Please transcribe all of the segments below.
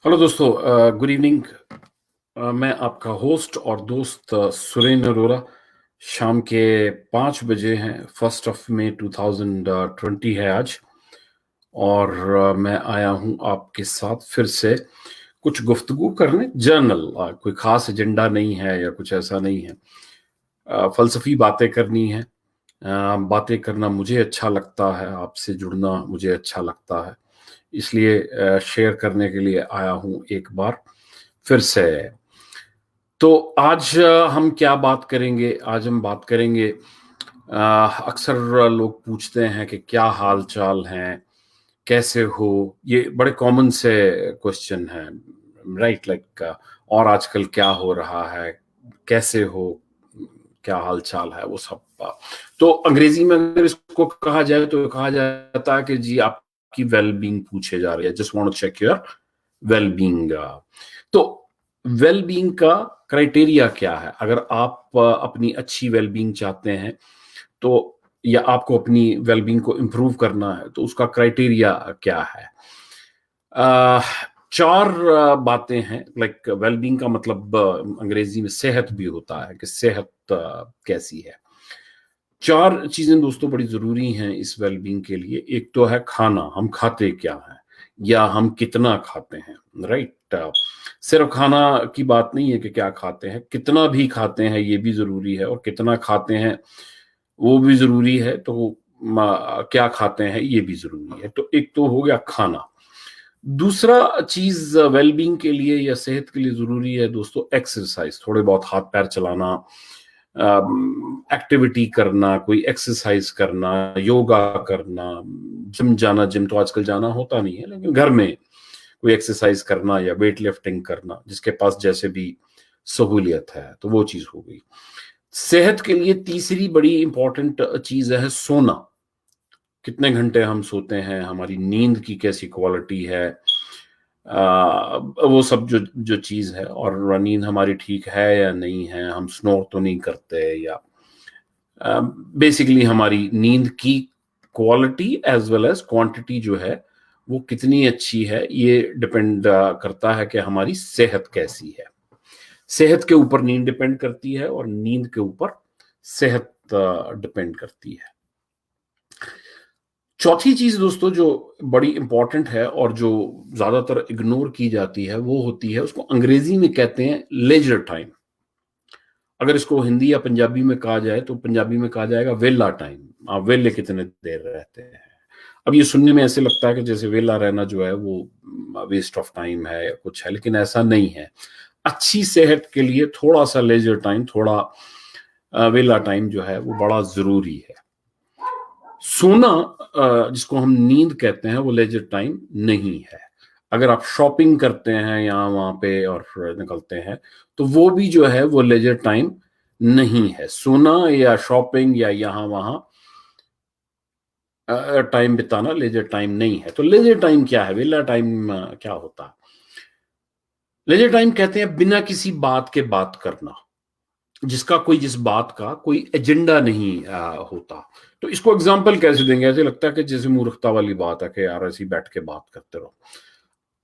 Hello दोस्तों, good evening. मैं आपका होस्ट और दोस्त सुरेन अरोरा। शाम के 5 बजे हैं। 1 मई 2020 है आज। और मैं आया हूं आपके साथ फिर से कुछ गुफ्तगू करने। जर्नल, कोई खास एजेंडा नहीं है या कुछ ऐसा नहीं है। फलसफी बातें करनी है। बातें करना मुझे अच्छा लगता है, आपसे जुड़ना मुझे अच्छा लगता है, इसलिए शेयर करने के लिए आया हूं एक बार फिर से। तो आज हम क्या बात करेंगे? आज हम बात करेंगे, अक्सर लोग पूछते हैं कि क्या हाल चाल है, कैसे हो। ये बड़े कॉमन से क्वेश्चन हैं, राइट? लाइक, और आजकल क्या हो रहा है, कैसे हो, क्या हाल चाल है, वो सब। तो अंग्रेजी में अगर इसको कहा जाए तो कहा जाता है कि जी आपकी वेलबींग पूछे जा रही है, just want to check your wellbeing. तो वेलबींग का क्राइटेरिया क्या है? अगर आप अपनी अच्छी वेलबींग चाहते हैं, तो या आपको अपनी वेलबींग को इम्प्रूव करना है, तो उसका क्राइटेरिया क्या है? अ, चार बातें हैं। लाइक, वेलबींग का मतलब अंग्रेजी में सेहत भी होता है, कि सेहत कैसी है। चार चीजें दोस्तों बड़ी जरूरी हैं इस वेलबींग के लिए। एक तो है खाना, हम खाते क्या हैं या हम कितना खाते हैं, राइट? सिर्फ खाना की बात नहीं है कि क्या खाते हैं, कितना भी खाते हैं ये भी जरूरी है, और कितना खाते हैं वो भी जरूरी है। तो क्या खाते हैं ये भी जरूरी है। तो एक तो हो गया खाना। दूसरा चीज वेलबींग के लिए या सेहत के लिए जरूरी है दोस्तों, एक्सरसाइज। थोड़े बहुत हाथ पैर चलाना, एक्टिविटी करना, कोई एक्सरसाइज करना, योगा करना, जिम जाना। जिम तो आजकल जाना होता नहीं है, लेकिन घर में कोई एक्सरसाइज करना या वेट लिफ्टिंग करना, जिसके पास जैसे भी सहूलियत है, तो वो चीज हो गई। सेहत के लिए तीसरी बड़ी इंपॉर्टेंट चीज है सोना। कितने घंटे हम सोते हैं, हमारी नींद की कैसी क्वालिटी है, वो सब जो जो चीज है। और नींद हमारी ठीक है या नहीं है, हम स्नोर तो नहीं करते, या बेसिकली हमारी नींद की quality as well as quantity जो है वो कितनी अच्छी है, ये डिपेंड करता है कि हमारी सेहत कैसी है। सेहत के ऊपर नींद डिपेंड करती है, और नींद के ऊपर सेहत डिपेंड करती है। चौथी चीज दोस्तों जो बड़ी इंपॉर्टेंट है और जो ज्यादातर इग्नोर की जाती है, वो होती है, उसको अंग्रेजी में कहते हैं लेजर टाइम। अगर इसको हिंदी या पंजाबी में कहा जाए तो पंजाबी में कहा जाएगा वेला टाइम। आप वेले कितने देर रहते हैं। अब ये सुनने में ऐसे लगता है कि जैसे वेला रहना जो है वो वेस्ट ऑफ टाइम है या कुछ है, लेकिन ऐसा नहीं है। अच्छी सेहत के लिए थोड़ा सा लेजर टाइम, थोड़ा वेला टाइम जो है वो बड़ा जरूरी है। सोना, जिसको हम नींद कहते हैं, वो लेजर टाइम नहीं है। अगर आप शॉपिंग करते हैं यहाँ वहां पे और निकलते हैं, तो वो भी जो है वो लेजर टाइम नहीं है। सोना या शॉपिंग या यहाँ वहां टाइम बिताना लेजर टाइम नहीं है। तो लेजर टाइम क्या है, वेला टाइम क्या होता है? लेजर टाइम कहते हैं बिना किसी बात के बात करना, जिसका कोई, जिस बात का कोई एजेंडा नहीं होता। तो इसको एग्जाम्पल कैसे देंगे? ऐसे लगता है कि जैसे मूर्खता वाली बात है कि यार ऐसी बैठ के बात करते रहो।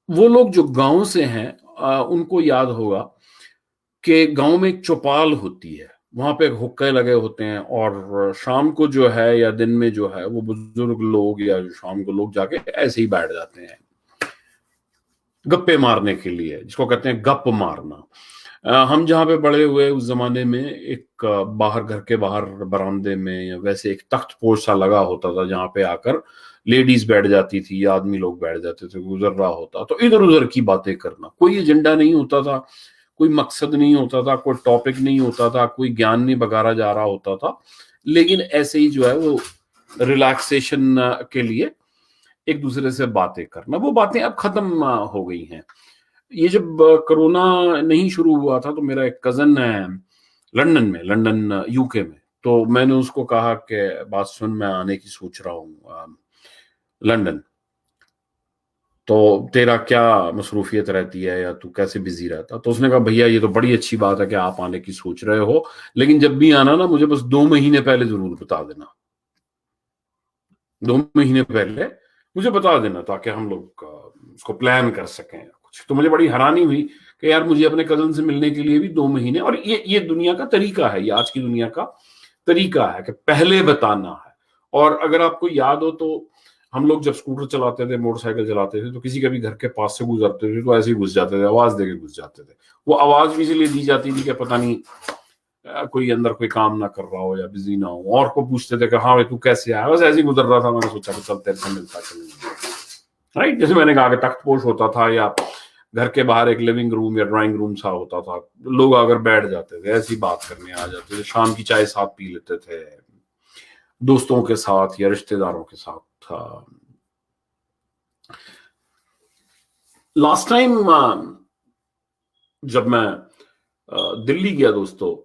वो लोग जो गांव से हैं, उनको याद होगा कि गांव में एक चौपाल होती है, वहां पे हुक्के लगे होते हैं, और शाम को जो है या दिन में जो है वो बुजुर्ग लोग या शाम को लोग जाके ऐसे ही बैठ जाते हैं गप्पे मारने के लिए, जिसको कहते हैं गप मारना। हम जहाँ पे बड़े हुए उस जमाने में एक बाहर, घर के बाहर बरामदे में या वैसे एक तख्त पोश सा लगा होता था, जहाँ पे आकर लेडीज बैठ जाती थी या आदमी लोग बैठ जाते थे। गुजर रहा होता तो इधर उधर की बातें करना, कोई एजेंडा नहीं होता था, कोई मकसद नहीं होता था, कोई टॉपिक नहीं होता था, कोई ज्ञान नहीं बघारा जा रहा होता था, लेकिन ऐसे ही जो है वो रिलैक्सेशन के लिए एक दूसरे से बातें करना। वो बातें अब खत्म हो गई हैं। ये जब कोरोना नहीं शुरू हुआ था, तो मेरा एक कजन है लंदन में, लंदन यूके में। तो मैंने उसको कहा कि बात सुन, मैं आने की सोच रहा हूँ लंदन, तो तेरा क्या मसरूफियत रहती है या तू कैसे बिजी रहता? तो उसने कहा भैया ये तो बड़ी अच्छी बात है कि आप आने की सोच रहे हो, लेकिन जब भी आना ना मुझे बस 2 महीने पहले जरूर बता देना। 2 महीने पहले मुझे बता देना, ताकि हम लोग उसको प्लान कर सकें। कुछ। तो मुझे बड़ी हैरानी हुई कि यार मुझे अपने कजन से मिलने के लिए भी 2 महीने, और ये दुनिया का तरीका है, ये आज की दुनिया का तरीका है कि पहले बताना है। और अगर आपको याद हो तो हम लोग जब स्कूटर चलाते थे, मोटरसाइकिल चलाते थे, तो किसी के भी घर के पास से गुजरते थे तो ऐसे ही घुस जाते थे, आवाज देके घुस जाते थे। वो आवाज भी इसलिए दी जाती थी कि पता नहीं कोई अंदर कोई काम ना कर रहा हो या बिजी ना हो, और को पूछते थे कि हाँ भाई तू कैसे आया, बस ऐसे ही गुजर रहा था, मैंने सोचा कि चल तेरे से मिलता चलूंगा। राइट, जैसे मैंने कहा कि तख्त पोश होता था या घर के बाहर एक लिविंग रूम या ड्राइंग रूम सा होता था, लोग अगर बैठ जाते थे ऐसी बात करने आ जाते थे, शाम की चाय साथ पी लेते थे दोस्तों के साथ या रिश्तेदारों के साथ। लास्ट टाइम जब मैं दिल्ली गया दोस्तों,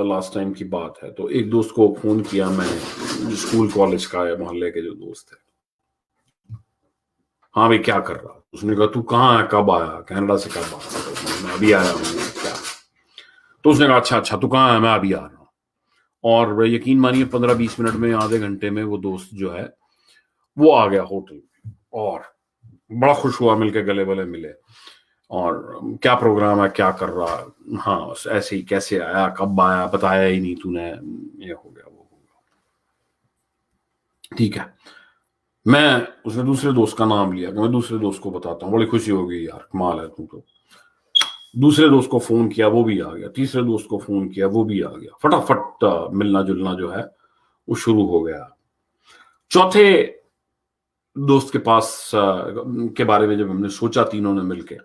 लास्ट टाइम की बात है, तो एक दोस्त को फोन किया मैंने, जो स्कूल कॉलेज का है, मोहल्ले के जो दोस्त है। हाँ भाई क्या कर रहा, उसने कहा तू कहाँ है, कब आया, कनाडा से कब आया, मैं अभी आया हूँ क्या। तो उसने कहा अच्छा अच्छा तू कहाँ है, मैं अभी आ रहा हूँ। और यकीन मानिए 15-20 मिनट में, आधे घंटे में वो दोस्त जो है वो आ गया होटल, और बड़ा खुश हुआ, मिलके गले गले मिले, और क्या प्रोग्राम है, क्या कर रहा है, हाँ ऐसे ही, कैसे आया, कब आया, बताया ही नहीं तूने, ये हो गया वो हो गया। ठीक है, मैं उसने दूसरे दोस्त का नाम लिया कि मैं दूसरे दोस्त को बताता हूँ, बड़ी खुशी हो गई यार, कमाल है तुम तो। दूसरे दोस्त को फोन किया, वो भी आ गया, तीसरे दोस्त को फोन किया, वो भी आ गया, फटाफट मिलना जुलना जो है वो शुरू हो गया। चौथे दोस्त के पास के बारे में जब हमने सोचा तीनों ने मिलके,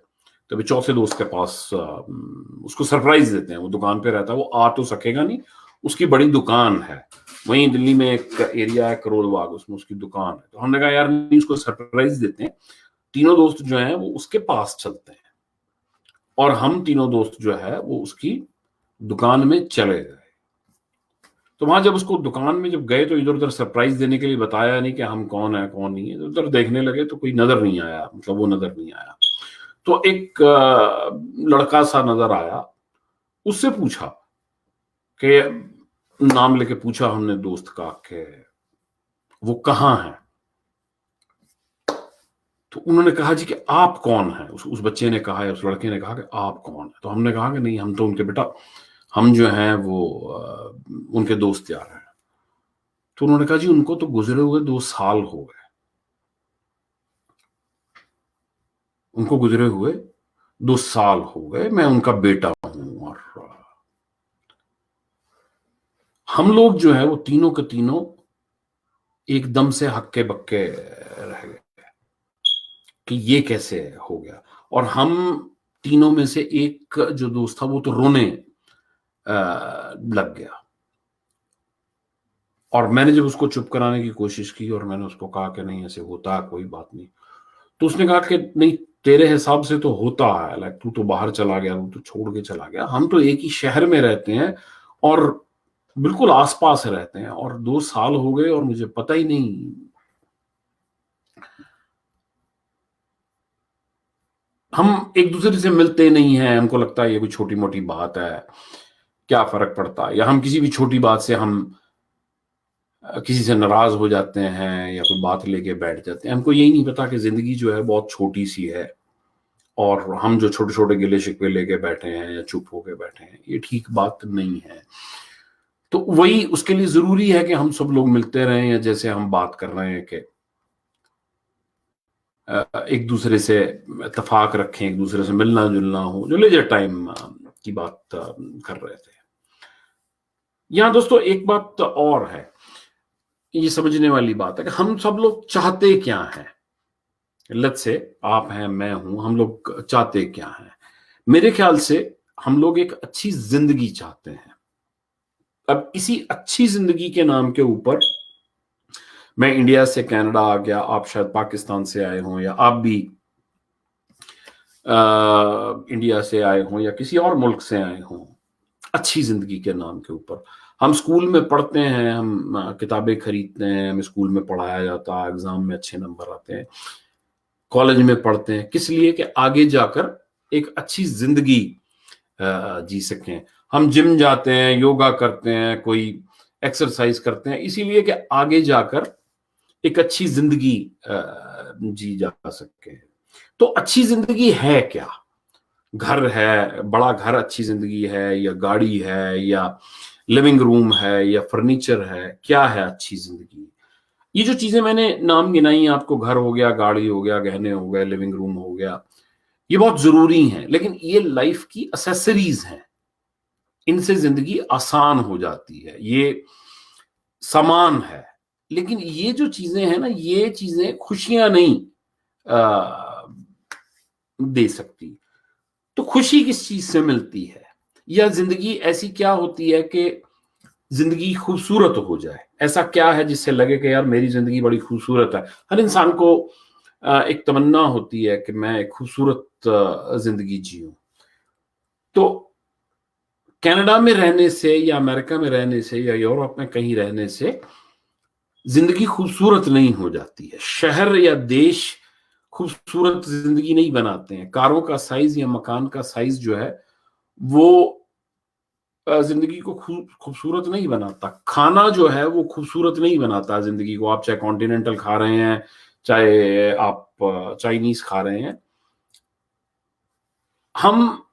तभी चौथे दोस्त के पास उसको सरप्राइज देते हैं, वो दुकान पे रहता है, वो आ तो सकेगा नहीं, उसकी बड़ी दुकान है वहीं दिल्ली में, एक एरिया है करोल बाग, उसमें उसकी दुकान है। तो हमने कहा यार नहीं, उसको सरप्राइज देते हैं, तीनों दोस्त जो हैं वो उसके पास चलते हैं, और हम तीनों दोस्त जो है वो उसकी दुकान में चले गए। तो वहां जब उसको दुकान में जब गए, तो इधर उधर सरप्राइज देने के लिए बताया नहीं कि हम कौन है कौन नहीं है, उधर देखने लगे तो कोई नजर नहीं आया, मतलब वो नजर नहीं आया। तो एक लड़का सा नजर आया, उससे पूछा कि, नाम लेके पूछा हमने दोस्त का कि वो कहाँ है। तो उन्होंने कहा जी कि आप कौन है, उस बच्चे ने कहा, या उस लड़के ने कहा कि आप कौन है। तो हमने कहा कि नहीं हम तो उनके बेटा, हम जो हैं वो उनके दोस्त यार हैं। तो उन्होंने कहा जी उनको तो गुजरे हुए 2 साल हो गए, उनको गुजरे हुए 2 साल हो गए, मैं उनका बेटा हूं। और हम लोग जो है वो तीनों के तीनों एकदम से हक्के बक्के रह गए कि ये कैसे हो गया। और हम तीनों में से एक जो दोस्त था वो तो रोने लग गया, और मैंने जब उसको चुप कराने की कोशिश की और मैंने उसको कहा कि नहीं ऐसे होता है, कोई बात नहीं, तो उसने कहा कि नहीं तेरे हिसाब से तो होता है, लाइक तू तो बाहर चला गया, तू तो छोड़ के चला गया, हम तो एक ही शहर में रहते हैं और बिल्कुल आसपास रहते हैं, और 2 साल हो गए और मुझे पता ही नहीं। हम एक दूसरे से मिलते नहीं हैं, हमको लगता है ये कोई छोटी मोटी बात है, क्या फर्क पड़ता है, या हम किसी भी छोटी बात से हम किसी से नाराज हो जाते हैं या कोई बात लेके बैठ जाते हैं। हमको यही नहीं पता कि जिंदगी जो है बहुत छोटी सी है, और हम जो छोटे छोटे गिले शिकवे लेके बैठे हैं या चुप होके बैठे हैं, ये ठीक बात नहीं है। तो वही उसके लिए जरूरी है कि हम सब लोग मिलते रहें, या जैसे हम बात कर रहे हैं कि एक दूसरे से इत्तेफाक रखें, एक दूसरे से मिलना जुलना हो, जो लेजर टाइम की बात कर रहे थे। यहाँ दोस्तों एक बात और है, ये समझने वाली बात है कि हम सब लोग चाहते क्या हैं। लत से आप हैं, मैं हूं, हम लोग चाहते क्या हैं। मेरे ख्याल से हम लोग एक अच्छी जिंदगी चाहते हैं। अब इसी अच्छी जिंदगी के नाम के ऊपर मैं इंडिया से कनाडा आ गया, आप शायद पाकिस्तान से आए हों, या आप भी इंडिया से आए हों या किसी और मुल्क से आए हों, अच्छी जिंदगी के नाम के ऊपर हम स्कूल में पढ़ते हैं, हम किताबें खरीदते हैं, हमें स्कूल में पढ़ाया जाता है, एग्जाम में अच्छे नंबर आते हैं, कॉलेज में पढ़ते हैं, किस लिए कि आगे जाकर एक अच्छी जिंदगी जी सकें। हम जिम जाते हैं, योगा करते हैं, कोई एक्सरसाइज करते हैं, इसीलिए कि आगे जाकर एक अच्छी जिंदगी जी जा सके। तो अच्छी जिंदगी है क्या? घर है, बड़ा घर अच्छी जिंदगी है, या गाड़ी है, या लिविंग रूम है, या फर्नीचर है? क्या है अच्छी जिंदगी? ये जो चीजें मैंने नाम गिनाई, आपको घर हो गया, गाड़ी हो गया, गहने हो गए, लिविंग रूम हो गया, ये बहुत जरूरी हैं, लेकिन ये लाइफ की असेसरीज हैं। इनसे जिंदगी आसान हो जाती है, ये सामान है। लेकिन ये जो चीजें हैं ना, ये चीजें खुशियां नहीं दे सकती। तो खुशी किस चीज से मिलती है? या जिंदगी ऐसी क्या होती है कि जिंदगी खूबसूरत हो जाए? ऐसा क्या है जिससे लगे कि यार मेरी जिंदगी बड़ी खूबसूरत है? हर इंसान को एक तमन्ना होती है कि मैं एक खूबसूरत जिंदगी जीऊं। तो कनाडा में रहने से, या अमेरिका में रहने से, या यूरोप में कहीं रहने से जिंदगी खूबसूरत नहीं हो जाती है। शहर या देश खूबसूरत जिंदगी नहीं बनाते हैं। कारों का साइज या मकान का साइज जो है वो जिंदगी को खूबसूरत नहीं बनाता। खाना जो है वो खूबसूरत नहीं बनाता जिंदगी को। आप चाहे कॉन्टिनेंटल खा रहे हैं, चाहे आप चाइनीज खा रहे हैं, हम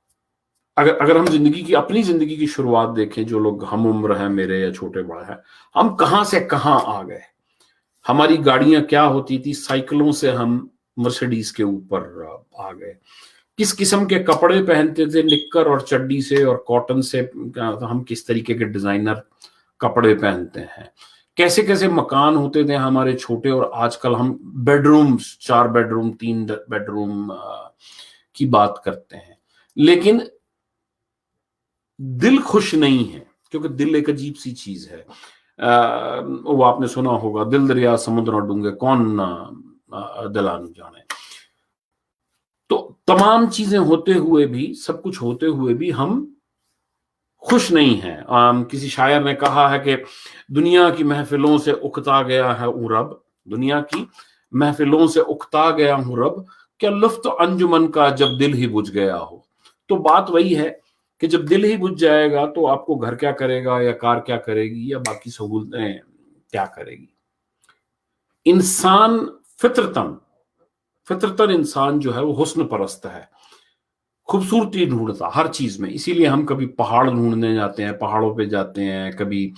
अगर हम जिंदगी की, अपनी जिंदगी की शुरुआत देखें, जो लोग हम उम्र हैं मेरे या छोटे बड़े हैं, हम कहां से कहां आ गए। हमारी गाड़ियां क्या होती थी, साइकिलों से हम मर्सिडीज के ऊपर आ गए। किस किस्म के कपड़े पहनते थे, निक्कर और चड्डी से और कॉटन से, हम किस तरीके के डिजाइनर कपड़े पहनते हैं। कैसे कैसे मकान होते थे हमारे छोटे, और आजकल हम बेडरूम्स, 4 बेडरूम, 3 बेडरूम की बात करते हैं। लेकिन दिल खुश नहीं है, क्योंकि दिल एक अजीब सी चीज है। वो आपने सुना होगा, दिल दरिया समुद्र डूंगे कौन दिलानु जाने। तो तमाम चीजें होते हुए भी, सब कुछ होते हुए भी हम खुश नहीं हैं। किसी शायर ने कहा है कि दुनिया की महफिलों से उकता गया है हूं रब, दुनिया की महफिलों से उकता गया हूं रब, क्या लुफ्त अंजुमन का जब दिल ही बुझ गया हो। तो बात वही है कि जब दिल ही बुझ जाएगा तो आपको घर क्या करेगा, या कार क्या करेगी, या बाकी सहूलतें क्या करेगी। इंसान फित्रतन फित्रतन इंसान जो है वो हुस्न परस्त है, खूबसूरती ढूंढता हर चीज में। इसीलिए हम कभी पहाड़ ढूंढने जाते हैं, पहाड़ों पे जाते हैं, कभी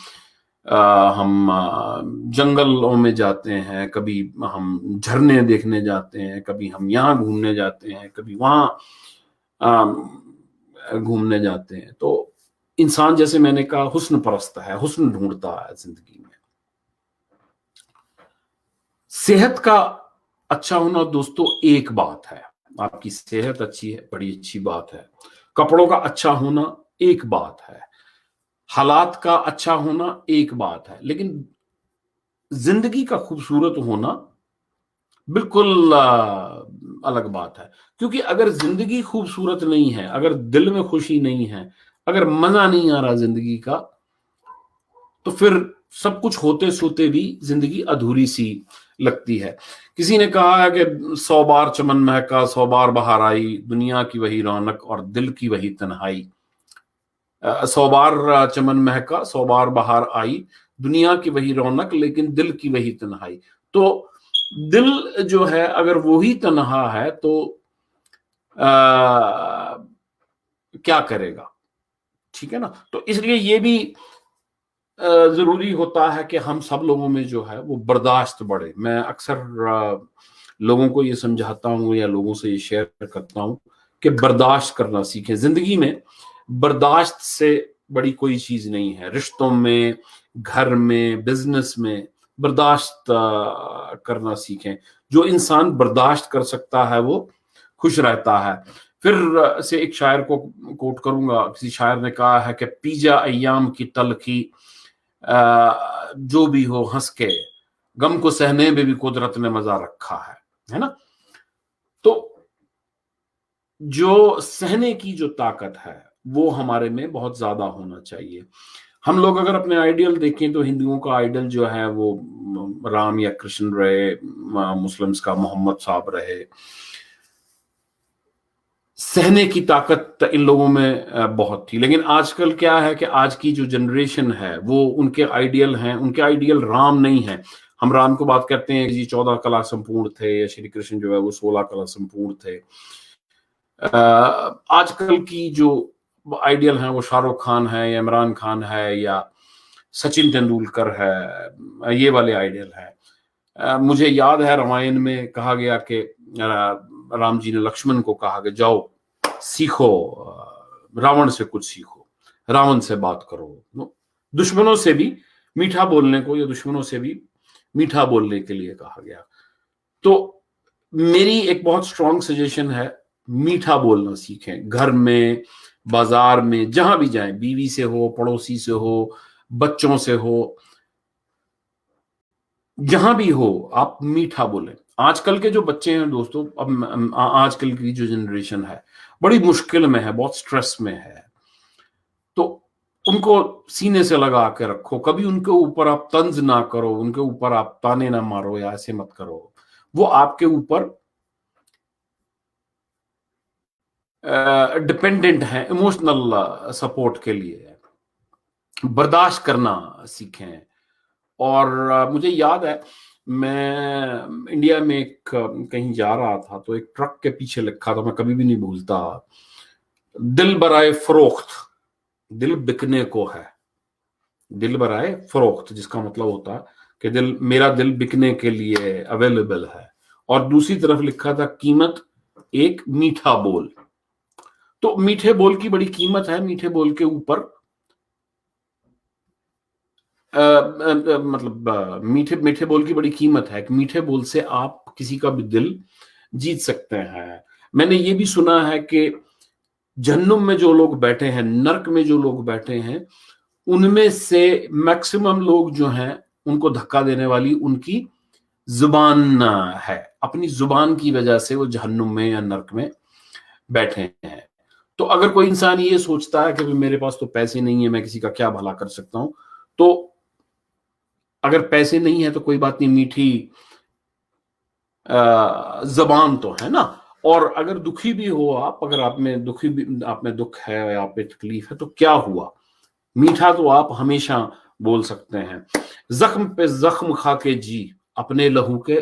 हम जंगलों में जाते हैं, कभी हम झरने देखने जाते हैं, कभी हम यहाँ घूमने जाते हैं, कभी वहां घूमने जाते हैं। तो इंसान, जैसे मैंने कहा, हुस्न परस्त है, हुस्न ढूंढता है जिंदगी में। सेहत का अच्छा होना दोस्तों एक बात है, आपकी सेहत अच्छी है, बड़ी अच्छी बात है। कपड़ों का अच्छा होना एक बात है, हालात का अच्छा होना एक बात है, लेकिन जिंदगी का खूबसूरत होना बिल्कुल अलग बात है। क्योंकि अगर जिंदगी खूबसूरत नहीं है, अगर दिल में खुशी नहीं है, अगर मजा नहीं आ रहा जिंदगी का, तो फिर सब कुछ होते सोते भी जिंदगी अधूरी सी लगती है। किसी ने कहा है कि 100 बार चमन महका 100 बार बहार आई, दुनिया की वही रौनक और दिल की वही तन्हाई। 100 बार चमन महका 100 बार बहार आई, दुनिया की वही रौनक लेकिन दिल की वही तन्हाई। तो दिल जो है अगर वो ही तन्हा है तो क्या करेगा? ठीक है ना। तो इसलिए ये भी जरूरी होता है कि हम सब लोगों में जो है वो बर्दाश्त बढ़े। मैं अक्सर लोगों को ये समझाता हूँ या लोगों से ये शेयर करता हूँ कि बर्दाश्त करना सीखें। जिंदगी में बर्दाश्त से बड़ी कोई चीज नहीं है। रिश्तों में, घर में, बिजनेस में बर्दाश्त करना सीखें। जो इंसान बर्दाश्त कर सकता है वो खुश रहता है। फिर से एक शायर को कोट करूंगा। किसी शायर ने कहा है कि पीजा अय्याम की तलखी, जो भी हो हंस के, गम को सहने में भी कुदरत ने मजा रखा है ना। तो जो सहने की जो ताकत है वो हमारे में बहुत ज्यादा होना चाहिए। हम लोग अगर अपने आइडियल देखें तो हिंदुओं का आइडियल जो है वो राम या कृष्ण रहे, मुस्लिम्स का मोहम्मद साहब रहे। सहने की ताकत इन लोगों में बहुत थी। लेकिन आजकल क्या है कि आज की जो जनरेशन है वो, उनके आइडियल हैं, उनके आइडियल राम नहीं है। हम राम को बात करते हैं कि जी 14 कला संपूर्ण थे, या श्री कृष्ण जो है वो 16 कला संपूर्ण थे। आजकल की जो आइडियल है वो शाहरुख खान है, या इमरान खान है, या सचिन तेंदुलकर है, ये वाले आइडियल है। मुझे याद है रामायण में कहा गया कि राम जी ने लक्ष्मण को कहा कि जाओ सीखो, रावण से कुछ सीखो, रावण से बात करो। दुश्मनों से भी मीठा बोलने को, या दुश्मनों से भी मीठा बोलने के लिए कहा गया। तो मेरी एक बहुत स्ट्रॉन्ग सजेशन है, मीठा बोलना सीखें। घर में, बाजार में, जहां भी जाएं, बीवी से हो, पड़ोसी से हो, बच्चों से हो, जहां भी हो, आप मीठा बोलें। आजकल के जो बच्चे हैं दोस्तों, अब आजकल की जो जनरेशन है बड़ी मुश्किल में है, बहुत स्ट्रेस में है, तो उनको सीने से लगा के रखो। कभी उनके ऊपर आप तंज ना करो, उनके ऊपर आप ताने ना मारो, या ऐसे मत करो। वो आपके ऊपर डिपेंडेंट है इमोशनल सपोर्ट के लिए। बर्दाश्त करना सीखें। और मुझे याद है, मैं इंडिया में कहीं जा रहा था, तो एक ट्रक के पीछे लिखा था, मैं कभी भी नहीं भूलता, दिल बराए फरोख्त, दिल बिकने को है। दिल बराए फरोख्त, जिसका मतलब होता है कि मेरा दिल बिकने के लिए अवेलेबल है। और दूसरी तरफ लिखा था कीमत एक मीठा बोल। तो मीठे बोल की बड़ी कीमत है। मीठे बोल के ऊपर मतलब मीठे मीठे बोल की बड़ी कीमत है। मीठे बोल से आप किसी का भी दिल जीत सकते हैं। मैंने ये भी सुना है कि जहन्नुम में जो लोग बैठे हैं, नर्क में जो लोग बैठे हैं, उनमें से मैक्सिमम लोग जो हैं, उनको धक्का देने वाली उनकी जुबान है। अपनी जुबान की वजह से वो जहन्नुम में या नर्क में बैठे हैं। तो अगर कोई इंसान ये सोचता है कि मेरे पास तो पैसे नहीं है, मैं किसी का क्या भला कर सकता हूं, तो अगर पैसे नहीं है तो कोई बात नहीं, मीठी जबान तो है ना। और अगर दुखी भी हो आप, अगर आप में दुख है या आप में तकलीफ है, तो क्या हुआ, मीठा तो आप हमेशा बोल सकते हैं। जख्म पे जख्म खा के जी, अपने लहू के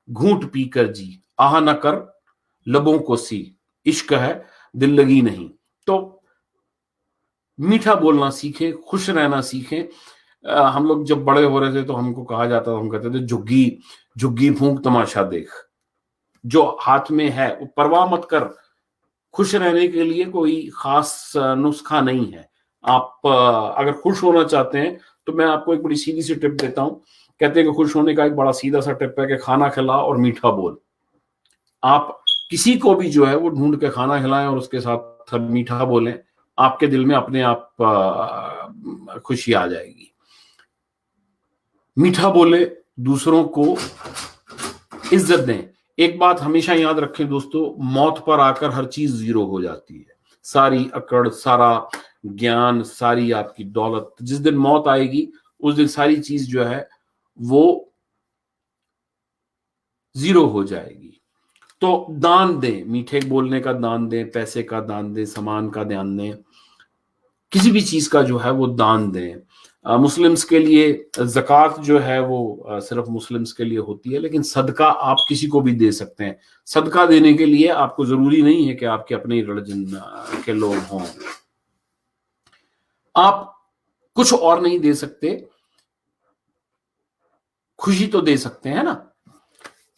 घूंट पी कर जी, आह न कर लबों को सी, इश्क है दिल लगी नहीं। तो मीठा बोलना सीखें, खुश रहना सीखें। हम लोग जब बड़े हो रहे थे तो हमको कहा जाता था, हम कहते थे झुग्गी झुग्गी फूंक तमाशा देख। जो हाथ में है वो परवाह मत कर। खुश रहने के लिए कोई खास नुस्खा नहीं है। आप अगर खुश होना चाहते हैं तो मैं आपको एक बड़ी सीधी सी टिप देता हूं। कहते हैं कि खुश होने का एक बड़ा सीधा सा टिप है कि खाना खिला और मीठा बोल। आप किसी को भी जो है वो ढूंढ के खाना खिलाएं और उसके साथ मीठा बोलें, आपके दिल में अपने आप खुशी आ जाएगी। मीठा बोले, दूसरों को इज्जत दें। एक बात हमेशा याद रखें दोस्तों, मौत पर आकर हर चीज जीरो हो जाती है। सारी अकड़, सारा ज्ञान, सारी आपकी दौलत, जिस दिन मौत आएगी उस दिन सारी चीज जो है वो जीरो हो जाएगी। तो दान दें, मीठे बोलने का दान दें, पैसे का दान दें, सामान का दान दें, किसी भी चीज का जो है वो दान दें। मुस्लिम्स के लिए ज़कात जो है वो सिर्फ मुस्लिम्स के लिए होती है, लेकिन सदका आप किसी को भी दे सकते हैं। सदका देने के लिए आपको जरूरी नहीं है कि आपके अपने रिलीजन के लोग हों। आप कुछ और नहीं दे सकते, खुशी तो दे सकते हैं ना।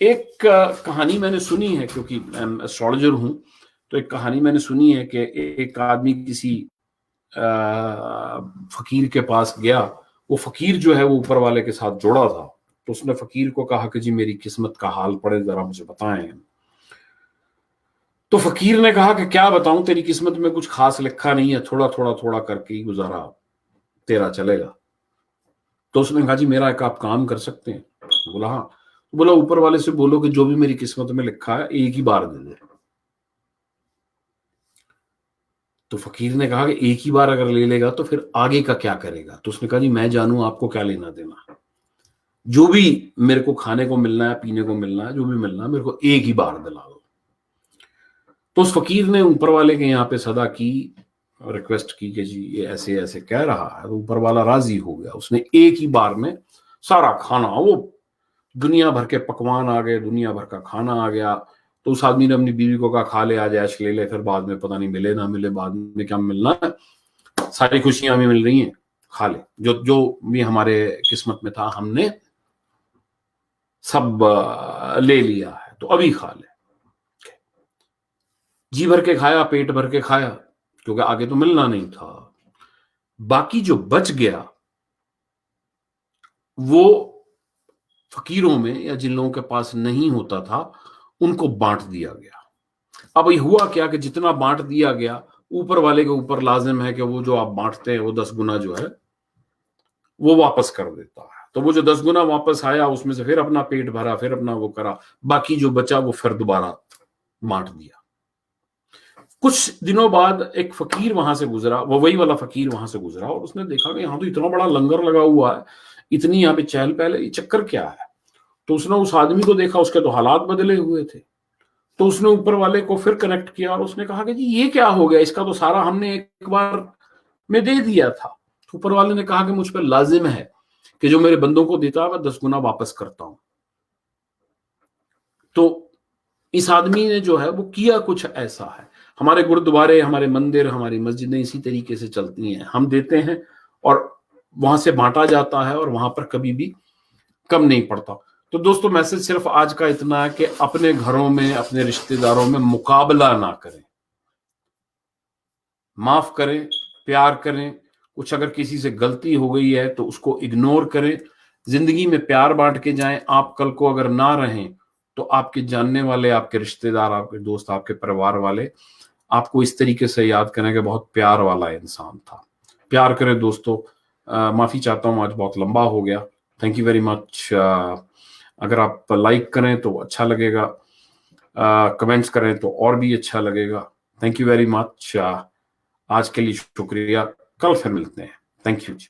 एक कहानी मैंने सुनी है, क्योंकि एस्ट्रोलॉजर हूं, तो एक कहानी मैंने सुनी है कि एक आदमी किसी फकीर के पास गया। वो फकीर जो है वो ऊपर वाले के साथ जुड़ा था। तो उसने फकीर को कहा कि जी मेरी किस्मत का हाल पड़े, जरा मुझे बताएं। तो फकीर ने कहा कि क्या बताऊं, तेरी किस्मत में कुछ खास लिखा नहीं है, थोड़ा थोड़ा थोड़ा करके ही गुजारा तेरा चलेगा। तो उसने कहा जी मेरा एक आप काम कर सकते हैं। बोला हाँ। तो बोला ऊपर वाले से बोलो कि जो भी मेरी किस्मत में लिखा है एक ही बार दे दे। तो फकीर ने कहा कि एक ही बार अगर ले लेगा तो फिर आगे का क्या करेगा। तो उसने कहा जी मैं जानूं, आपको क्या लेना देना, जो भी मेरे को खाने को मिलना है, पीने को मिलना है, जो भी मिलना है, मेरे को एक ही बार दिला दो। तो उस फकीर ने ऊपर वाले के यहाँ पे सदा की, रिक्वेस्ट की कि जी ये ऐसे ऐसे कह रहा है। तो ऊपर वाला राजी हो गया। उसने एक ही बार में सारा खाना वो दुनिया भर के पकवान आ गए, दुनिया भर का खाना आ गया। तो उस आदमी ने अपनी बीवी को कहा खा ले, आज ऐश ले ले, फिर बाद में पता नहीं मिले ना मिले, बाद में क्या मिलना है, सारी खुशियां हमें मिल रही हैं, खा ले, जो जो भी हमारे किस्मत में था हमने सब ले लिया है, तो अभी खा ले। जी भर के खाया, पेट भर के खाया, क्योंकि आगे तो मिलना नहीं था। बाकी जो बच गया वो फकीरों में या जिन लोगों के पास नहीं होता था उनको बांट दिया गया। अब ये हुआ क्या कि जितना बांट दिया गया, ऊपर वाले के ऊपर लाजिम है कि वो जो आप बांटते हैं वो 10 गुना जो है वो वापस कर देता है। तो वो जो 10 गुना वापस आया, उसमें से फिर अपना पेट भरा, फिर अपना वो करा, बाकी जो बचा वो फिर दोबारा बांट दिया। कुछ दिनों बाद एक फकीर वहां से गुजरा, वो वही वाला फकीर वहां से गुजरा, और उसने देखा कि यहाँ तो इतना बड़ा लंगर लगा हुआ है, इतनी यहाँ पे चहल पहल है, ये चक्कर क्या है। तो उसने उस आदमी को देखा, उसके तो हालात बदले हुए थे। तो उसने ऊपर वाले को फिर कनेक्ट किया और उसने कहा कि जी ये क्या हो गया, इसका तो सारा हमने एक बार में दे दिया था। तो ऊपर वाले ने कहा कि मुझ पर लाजिम है कि जो मेरे बंदों को देता है मैं 10 गुना वापस करता हूं। तो इस आदमी ने जो है वो किया कुछ ऐसा है। हमारे गुरुद्वारे, हमारे मंदिर, हमारी मस्जिदें इसी तरीके से चलती हैं, हम देते हैं और वहां से बांटा जाता है और वहां पर कभी भी कम नहीं पड़ता। तो दोस्तों मैसेज सिर्फ आज का इतना है कि अपने घरों में, अपने रिश्तेदारों में मुकाबला ना करें, माफ करें, प्यार करें। कुछ अगर किसी से गलती हो गई है तो उसको इग्नोर करें, जिंदगी में प्यार बांट के जाएं। आप कल को अगर ना रहें तो आपके जानने वाले, आपके रिश्तेदार, आपके दोस्त, आपके परिवार वाले आपको इस तरीके से याद करें कि बहुत प्यार वाला इंसान था। प्यार करें दोस्तों। माफी चाहता हूं, आज बहुत लंबा हो गया। Thank you very much. अगर आप लाइक करें तो अच्छा लगेगा, कमेंट्स करें तो और भी अच्छा लगेगा। Thank you very much. आज के लिए शुक्रिया, कल फिर मिलते हैं। Thank you ji.